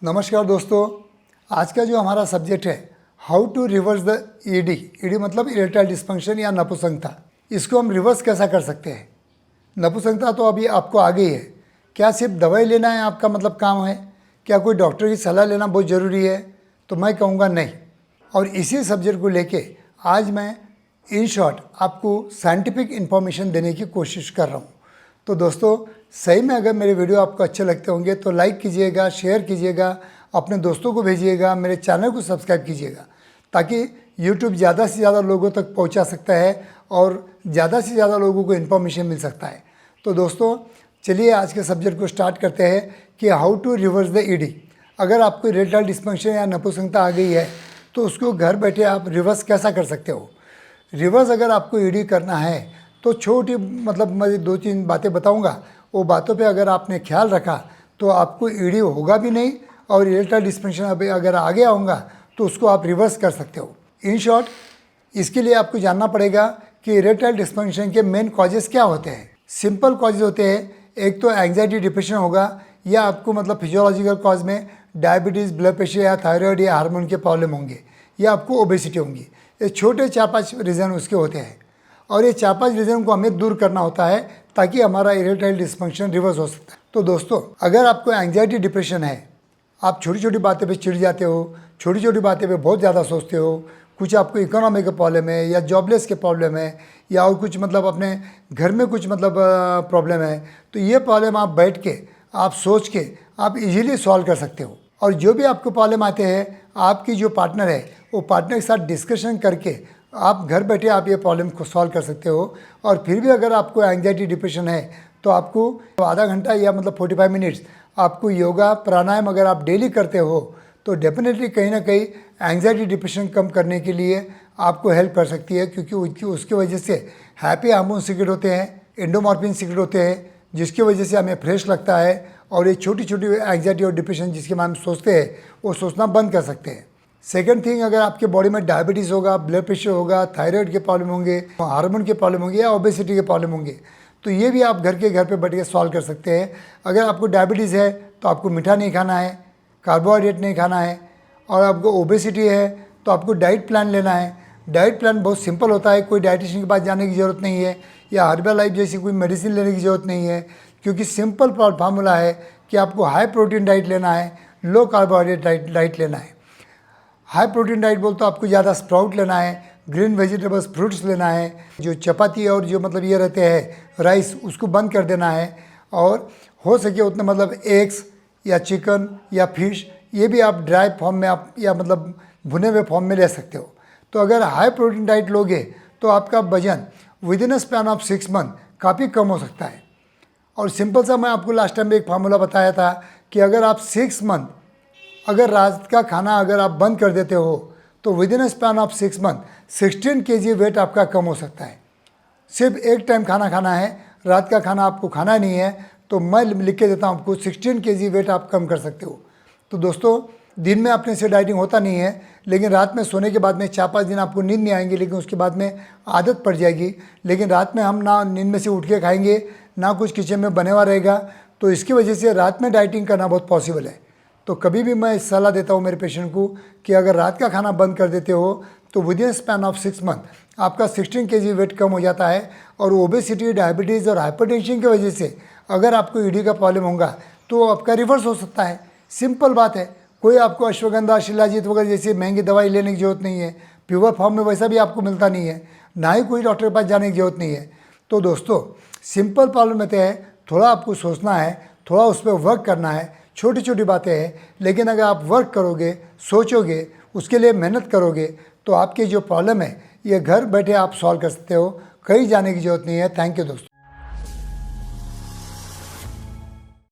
नमस्कार दोस्तों, आज का जो हमारा सब्जेक्ट है how to reverse the ED. ED मतलब इरेक्टाइल डिस्फंक्शन या नपुंसकता। इसको हम रिवर्स कैसा कर सकते हैं। नपुंसकता तो अभी आपको आ गई है, क्या सिर्फ दवाई लेना है आपका मतलब काम है? क्या कोई डॉक्टर की सलाह लेना बहुत ज़रूरी है? तो मैं कहूँगा नहीं। और इसी सब्जेक्ट को लेके आज मैं इन शॉर्ट आपको साइंटिफिक इन्फॉर्मेशन देने की कोशिश कर रहा हूँ। तो दोस्तों, सही में अगर मेरे वीडियो आपको अच्छे लगते होंगे तो लाइक कीजिएगा, शेयर कीजिएगा, अपने दोस्तों को भेजिएगा, मेरे चैनल को सब्सक्राइब कीजिएगा, ताकि यूट्यूब ज़्यादा से ज़्यादा लोगों तक पहुंचा सकता है और ज़्यादा से ज़्यादा लोगों को इन्फॉर्मेशन मिल सकता है। तो दोस्तों, चलिए आज के सब्जेक्ट को स्टार्ट करते हैं कि how to reverse the ED. अगर आपको इरेक्टाइल डिस्फंक्शन या नपुंसकता आ गई है तो उसको घर बैठे आप रिवर्स कैसा कर सकते हो। रिवर्स अगर आपको ईडी करना है तो छोटी मतलब मैं 2-3 बातें बताऊंगा। वो बातों पे अगर आपने ख्याल रखा तो आपको ईडी होगा भी नहीं, और इरेक्टाइल डिस्फंक्शन अगर आ गया होगा तो उसको आप रिवर्स कर सकते हो। इन शॉर्ट, इसके लिए आपको जानना पड़ेगा कि इरेक्टाइल डिस्फंक्शन के मेन कॉजेज़ क्या होते हैं। सिंपल कॉजेज़ होते हैं, एक तो एंग्जाइटी डिप्रेशन होगा, या आपको मतलब फिजियोलॉजिकल कॉज में डायबिटीज़, ब्लड प्रेशर या थायराइड या हार्मोन के प्रॉब्लम होंगे, या आपको ओबेसिटी होंगी। ये छोटे 4-5 रीज़न उसके होते हैं, और ये 4-5 रीज़न को हमें दूर करना होता है ताकि हमारा इरेक्टाइल डिस्फंक्शन रिवर्स हो सकता है। तो दोस्तों, अगर आपको एंग्जाइटी डिप्रेशन है, आप छोटी छोटी बातें पे चिढ़ जाते हो, छोटी छोटी बातें पे बहुत ज़्यादा सोचते हो, कुछ आपको इकोनॉमी का प्रॉब्लम है या जॉबलेस के प्रॉब्लम है, या और कुछ मतलब अपने घर में कुछ मतलब प्रॉब्लम है, तो ये प्रॉब्लम आप बैठ के आप सोच के आप इजीली सॉल्व कर सकते हो। और जो भी आपको प्रॉब्लम आते हैं, आपकी जो पार्टनर है वो पार्टनर के साथ डिस्कशन करके आप घर बैठे आप ये प्रॉब्लम को सॉल्व कर सकते हो। और फिर भी अगर आपको एंग्जाइटी डिप्रेशन है तो आपको आधा घंटा या मतलब 45 मिनट्स आपको योगा प्राणायाम अगर आप डेली करते हो तो डेफिनेटली कहीं ना कहीं एंग्जाइटी डिप्रेशन कम करने के लिए आपको हेल्प कर सकती है, क्योंकि उसकी वजह से हैप्पी हार्मोन सीक्रेट होते हैं, एंडोमॉर्फिन सीक्रेट होते हैं, जिसकी वजह से हमें फ्रेश लगता है। और ये छोटी छोटी एंग्जाइटी और डिप्रेशन जिसके बारे में सोचते हैं वो सोचना बंद कर सकते हैं। सेकंड थिंग, अगर आपके बॉडी में डायबिटीज़ होगा, ब्लड प्रेशर होगा, थायराइड के प्रॉब्लम होंगे, हार्मोन के प्रॉब्लम होंगे, या ओबेसिटी के प्रॉब्लम होंगे, तो ये भी आप घर पे बैठ के सॉल्व कर सकते हैं। अगर आपको डायबिटीज़ है तो आपको मीठा नहीं खाना है, कार्बोहाइड्रेट नहीं खाना है, और आपको ओबेसिटी है तो आपको डाइट प्लान लेना है। डाइट प्लान बहुत सिंपल होता है, कोई डाइटिशियन के पास जाने की ज़रूरत नहीं है, या हर्बल लाइफ जैसी कोई मेडिसिन लेने की ज़रूरत नहीं है, क्योंकि सिंपल फार्मूला है कि आपको हाई प्रोटीन डाइट लेना है, लो कार्बोहाइड्रेट डाइट लेना है। हाई प्रोटीन डाइट बोल तो आपको ज़्यादा स्प्राउट लेना है, ग्रीन वेजिटेबल्स फ्रूट्स लेना है, जो चपाती और जो मतलब ये रहते हैं राइस उसको बंद कर देना है, और हो सके उतना मतलब एग्स या चिकन या फिश ये भी आप ड्राई फॉर्म में आप या मतलब भुने हुए फॉर्म में ले सकते हो। तो अगर हाई प्रोटीन डाइट लोगे तो आपका वजन with in a span of 6 month काफ़ी कम हो सकता है। और सिंपल सा मैं आपको लास्ट टाइम एक फार्मूला बताया था कि अगर आप 6 मंथ अगर रात का खाना अगर आप बंद कर देते हो तो within a span of 6 month 16 kg weight आपका कम हो सकता है। सिर्फ एक टाइम खाना खाना है, रात का खाना आपको खाना नहीं है, तो मैं लिख के देता हूँ आपको 16 kg वेट आप कम कर सकते हो। तो दोस्तों, दिन में अपने से डाइटिंग होता नहीं है, लेकिन रात में सोने के बाद में 4-5 दिन आपको नींद नहीं आएंगे, लेकिन उसके बाद में आदत पड़ जाएगी। लेकिन रात में हम ना नींद में से उठ के खाएंगे, ना कुछ किचन में बने हुआ रहेगा, तो इसकी वजह से रात में डाइटिंग करना बहुत पॉसिबल है। तो कभी भी मैं सलाह देता हूँ मेरे पेशेंट को कि अगर रात का खाना बंद कर देते हो तो with in span of 6 month आपका 16 kg वेट कम हो जाता है। और ओबेसिटी, डायबिटीज़ और हाइपरटेंशन की वजह से अगर आपको ईडी का प्रॉब्लम होगा तो आपका रिवर्स हो सकता है। सिंपल बात है, कोई आपको अश्वगंधा, शिलाजीत वगैरह जैसी महंगी दवाई लेने की ज़रूरत नहीं है, प्योर फॉर्म में वैसा भी आपको मिलता नहीं है, ना ही कोई डॉक्टर के पास जाने की ज़रूरत नहीं है। तो दोस्तों, सिंपल प्रॉब्लम रहते हैं, थोड़ा आपको सोचना है, थोड़ा उस पर वर्क करना है, छोटी छोटी बातें हैं, लेकिन अगर आप वर्क करोगे, सोचोगे, उसके लिए मेहनत करोगे तो आपकी जो प्रॉब्लम है ये घर बैठे आप सॉल्व कर सकते हो, कहीं जाने की ज़रूरत नहीं है। थैंक यू दोस्तों।